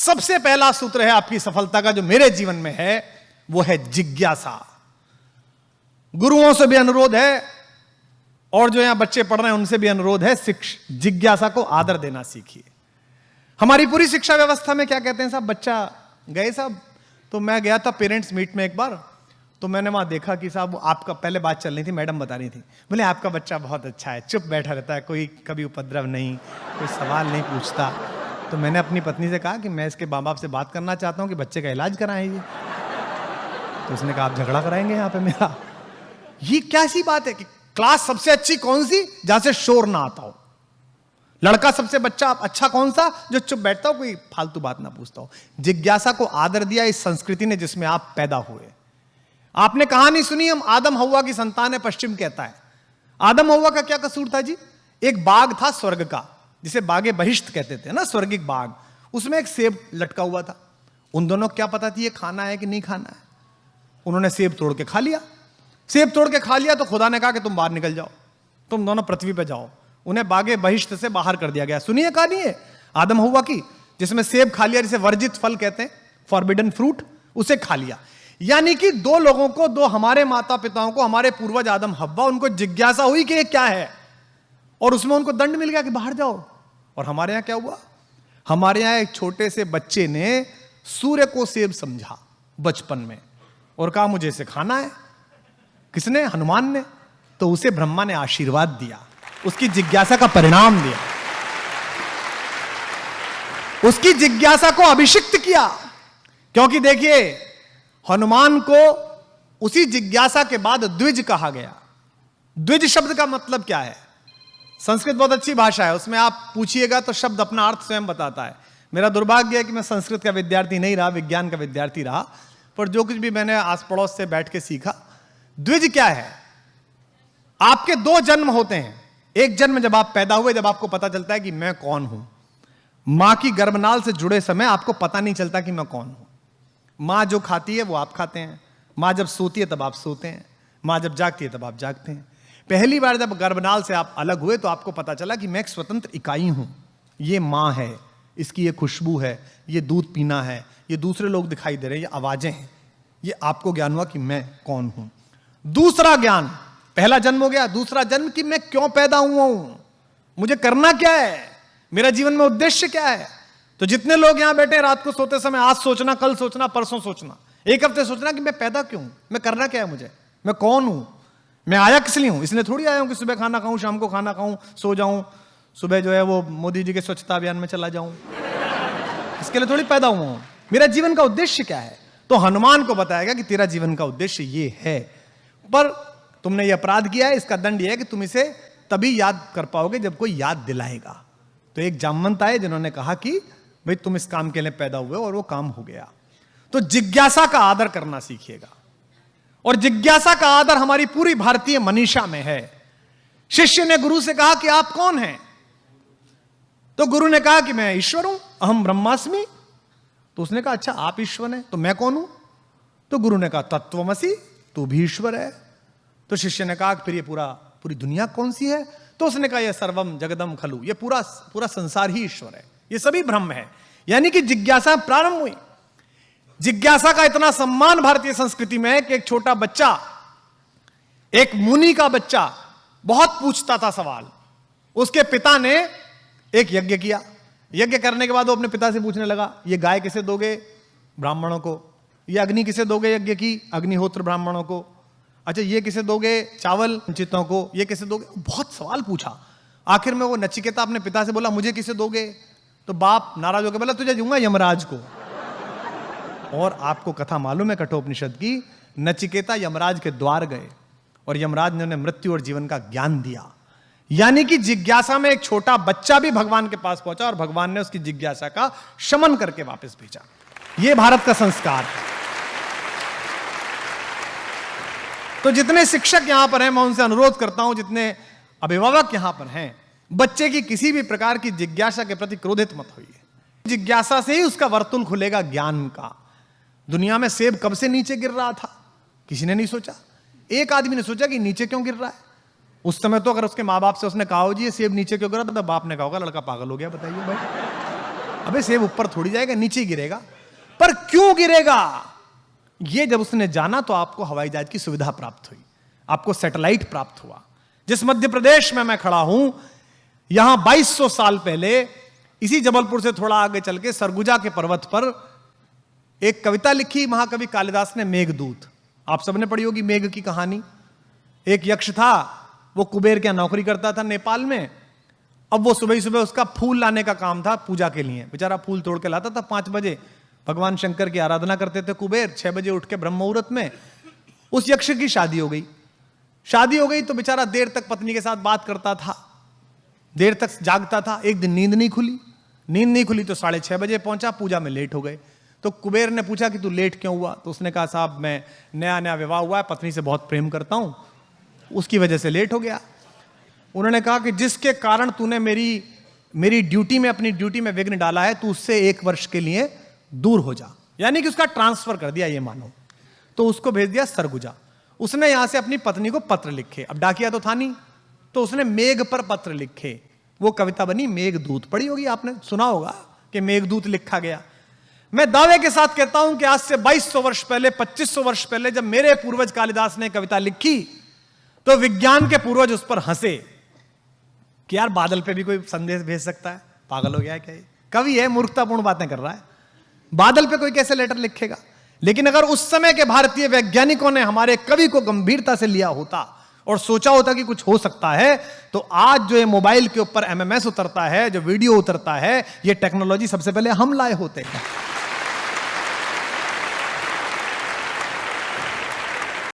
सबसे पहला सूत्र है आपकी सफलता का जो मेरे जीवन में है, वो है जिज्ञासा। गुरुओं से भी अनुरोध है और जो यहां बच्चे पढ़ रहे हैं उनसे भी अनुरोध है, जिज्ञासा को आदर देना सीखिए। हमारी पूरी शिक्षा व्यवस्था में क्या कहते हैं साहब, बच्चा गए साहब, तो मैं गया था पेरेंट्स मीट में एक बार, तो मैंने वहां देखा कि साहब आपका पहले बात चल रही थी, मैडम बता रही थी, बोले आपका बच्चा बहुत अच्छा है, चुप बैठा रहता है, कोई कभी उपद्रव नहीं, कोई सवाल नहीं पूछता। तो मैंने अपनी पत्नी से कहा कि मैं इसके माँ बाप से बात करना चाहता हूं कि बच्चे का इलाज कराएंगे। तो उसने कहा आप झगड़ा कराएंगे यहाँ पे मेरा। ये कैसी बात है कि क्लास सबसे अच्छी कौन सी, जहां से शोर ना आता हो। लड़का सबसे बच्चा अच्छा कौन सा, जो चुप बैठता हो, कोई फालतू बात ना पूछता हो। जिज्ञासा को आदर दिया इस संस्कृति ने जिसमें आप पैदा हुए। आपने कहानी सुनी, हम आदम हव्वा की संतान है, पश्चिम कहता है। आदम हव्वा का क्या कसूर था जी? एक बाग था स्वर्ग का, जिसे बागे बहिश्त कहते थे ना, स्वर्गिक बाग। उसमें एक सेब लटका हुआ था। उन दोनों को क्या पता थी ये खाना है कि नहीं खाना है। उन्होंने सेब तोड़ के खा लिया। सेब तोड़ के खा लिया तो खुदा ने कहा कि तुम बाहर निकल जाओ, तुम दोनों पृथ्वी पे जाओ। उन्हें बागे बहिश्त से बाहर कर दिया गया। सुनिए कहानी है आदम हव्वा की, जिसमें सेब खा लिया, जिसे वर्जित फल कहते हैं, फॉरबिडन फ्रूट, उसे खा लिया। यानी कि दो लोगों को, दो हमारे माता पिताओं को, हमारे पूर्वज आदम हव्वा, उनको जिज्ञासा हुई कि ये क्या है, और उसमें उनको दंड मिल गया कि बाहर जाओ। और हमारे यहां क्या हुआ? हमारे यहां एक छोटे से बच्चे ने सूर्य को सेब समझा बचपन में और कहा मुझे इसे खाना है। किसने? हनुमान ने। तो उसे ब्रह्मा ने आशीर्वाद दिया, उसकी जिज्ञासा का परिणाम दिया, उसकी जिज्ञासा को अभिषिक्त किया। क्योंकि देखिए, हनुमान को उसी जिज्ञासा के बाद द्विज कहा गया। द्विज शब्द का मतलब क्या है? संस्कृत बहुत अच्छी भाषा है, उसमें आप पूछिएगा तो शब्द अपना अर्थ स्वयं बताता है। मेरा दुर्भाग्य है कि मैं संस्कृत का विद्यार्थी नहीं रहा, विज्ञान का विद्यार्थी रहा, पर जो कुछ भी मैंने आस पड़ोस से बैठ के सीखा। द्विज क्या है? आपके दो जन्म होते हैं। एक जन्म जब आप पैदा हुए, जब आपको पता चलता है कि मैं कौन हूं। मां की गर्भनाल से जुड़े समय आपको पता नहीं चलता कि मैं कौन हूं। मां जो खाती है वो आप खाते हैं, मां जब सोती है तब आप सोते हैं, मां जब जागती है तब आप जागते हैं। पहली बार जब गर्भनाल से आप अलग हुए तो आपको पता चला कि मैं एक स्वतंत्र इकाई हूं। ये मां है, इसकी ये खुशबू है, ये दूध पीना है, ये दूसरे लोग दिखाई दे रहे हैं, ये आवाजें हैं। ये आपको ज्ञान हुआ कि मैं कौन हूं। दूसरा ज्ञान, पहला जन्म हो गया, दूसरा जन्म कि मैं क्यों पैदा हुआ हूं, मुझे करना क्या है, मेरा जीवन में उद्देश्य क्या है। तो जितने लोग यहां बैठे रात को सोते समय आज सोचना, कल सोचना, परसों सोचना, एक हफ्ते सोचना कि मैं पैदा क्यों हूं, मैं करना क्या है, मुझे, मैं कौन हूं, मैं आया किस लिए हूं। इसलिए थोड़ी आया हूं कि सुबह खाना खाऊं, शाम को खाना खाऊं, सो जाऊं, सुबह जो है वो मोदी जी के स्वच्छता अभियान में चला जाऊं। इसके लिए थोड़ी पैदा हुआ हूं। मेरा जीवन का उद्देश्य क्या है? तो हनुमान को बताएगा कि तेरा जीवन का उद्देश्य ये है, पर तुमने ये अपराध किया है, इसका दंड ये है कि तुम इसे तभी याद कर पाओगे जब कोई याद दिलाएगा। तो एक जामवंत आए जिन्होंने कहा कि भाई तुम इस काम के लिए पैदा हुए, और वो काम हो गया। तो जिज्ञासा का आदर करना सीखिएगा, और जिज्ञासा का आदर हमारी पूरी भारतीय मनीषा में है। शिष्य ने गुरु से कहा कि आप कौन हैं? तो गुरु ने कहा कि मैं ईश्वर हूं, अहम ब्रह्मास्मि। तो उसने कहा अच्छा आप ईश्वर हैं, तो मैं कौन हूं? तो गुरु ने कहा तत्वमसि, तू भी ईश्वर है। तो शिष्य ने कहा फिर ये पूरी दुनिया कौन सी है? तो उसने कहा यह सर्वम जगदम खलु, ये पूरा संसार ही ईश्वर है, ये सभी ब्रह्म है। यानी कि जिज्ञासा प्रारंभ हुई। जिज्ञासा का इतना सम्मान भारतीय संस्कृति में है कि एक छोटा बच्चा, एक मुनि का बच्चा, बहुत पूछता था सवाल। उसके पिता ने एक यज्ञ किया। यज्ञ करने के बाद वो अपने पिता से पूछने लगा, ये गाय किसे दोगे? ब्राह्मणों को। ये अग्नि किसे दोगे? यज्ञ की अग्निहोत्र ब्राह्मणों को। अच्छा ये किसे दोगे? चावल वंचितों को। ये किसे दोगे? बहुत सवाल पूछा। आखिर में वो नचिकेता अपने पिता से बोला मुझे किसे दोगे? तो बाप नाराज होकर बोला तुझे दूंगा यमराज को। और आपको कथा मालूम है कठोपनिषद की, नचिकेता यमराज के द्वार गए और यमराज ने उन्हें मृत्यु और जीवन का ज्ञान दिया। यानी कि जिज्ञासा में एक छोटा बच्चा भी भगवान के पास पहुंचा और भगवान ने उसकी जिज्ञासा का शमन करके वापस भेजा। यह भारत का संस्कार है। तो जितने शिक्षक यहां पर हैं, मैं उनसे अनुरोध करता हूं, जितने अभिभावक यहां पर हैं, बच्चे की किसी भी प्रकार की जिज्ञासा के प्रति क्रोधित मत होइए। जिज्ञासा से ही उसका वर्तुल खुलेगा ज्ञान का। दुनिया में सेब कब से नीचे गिर रहा था, किसी ने नहीं सोचा। एक आदमी ने सोचा कि नीचे क्यों गिर रहा है। उस समय तो अगर उसके माँ बाप से उसने कहा हो जी ये सेब नीचे क्यों गिरा, तो बाप ने कहा होगा लड़का पागल हो गया, बताइए भाई। अबे सेब ऊपर थोड़ी जाएगा, नीचे ही गिरेगा। पर क्यों गिरेगा, यह जब उसने जाना तो आपको हवाई जहाज की सुविधा प्राप्त हुई, आपको सैटेलाइट प्राप्त हुआ। जिस मध्य प्रदेश में मैं खड़ा हूं, यहां 2200 साल पहले इसी जबलपुर से थोड़ा आगे चल के सरगुजा के पर्वत पर एक कविता लिखी महाकवि कालिदास ने, मेघदूत। आप सबने पढ़ी होगी मेघ की कहानी। एक यक्ष था, वो कुबेर क्या नौकरी करता था नेपाल में। अब वो सुबह सुबह उसका फूल लाने का काम था पूजा के लिए। बेचारा फूल तोड़ के लाता था 5 बजे, भगवान शंकर की आराधना करते थे कुबेर। 6 बजे उठ के ब्रह्म मुहूर्त में उस यक्ष की शादी हो गई। शादी हो गई तो बेचारा देर तक पत्नी के साथ बात करता था, देर तक जागता था। एक दिन नींद नहीं खुली तो 6:30 बजे पहुंचा, पूजा में लेट हो गए। तो कुबेर ने पूछा कि तू लेट क्यों हुआ? तो उसने कहा साहब मैं नया विवाह हुआ है, पत्नी से बहुत प्रेम करता हूं, उसकी वजह से लेट हो गया। उन्होंने कहा कि जिसके कारण तूने मेरी ड्यूटी में, अपनी ड्यूटी में विघ्न डाला है, तू उससे 1 वर्ष के लिए दूर हो जा। यानी कि उसका ट्रांसफर कर दिया, ये मानो। तो उसको भेज दिया सरगुजा। उसने यहां से अपनी पत्नी को पत्र लिखे। अब डाकिया तो था नहीं, तो उसने मेघ पर पत्र लिखे। वो कविता बनी मेघदूत। पढ़ी होगी आपने, सुना होगा कि मेघदूत लिखा गया। मैं दावे के साथ कहता हूं कि आज से 2200 वर्ष पहले, 2500 वर्ष पहले जब मेरे पूर्वज कालिदास ने कविता लिखी, तो विज्ञान के पूर्वज उस पर हंसे कि यार बादल पे भी कोई संदेश भेज सकता है, पागल हो गया है क्या? कवि है, मूर्खतापूर्ण बातें कर रहा है, बादल पे कोई कैसे लेटर लिखेगा? लेकिन अगर उस समय के भारतीय वैज्ञानिकों ने हमारे कवि को गंभीरता से लिया होता और सोचा होता कि कुछ हो सकता है, तो आज जो ये मोबाइल के ऊपर MMS उतरता है, जो वीडियो उतरता है, ये टेक्नोलॉजी सबसे पहले हम लाए होते हैं।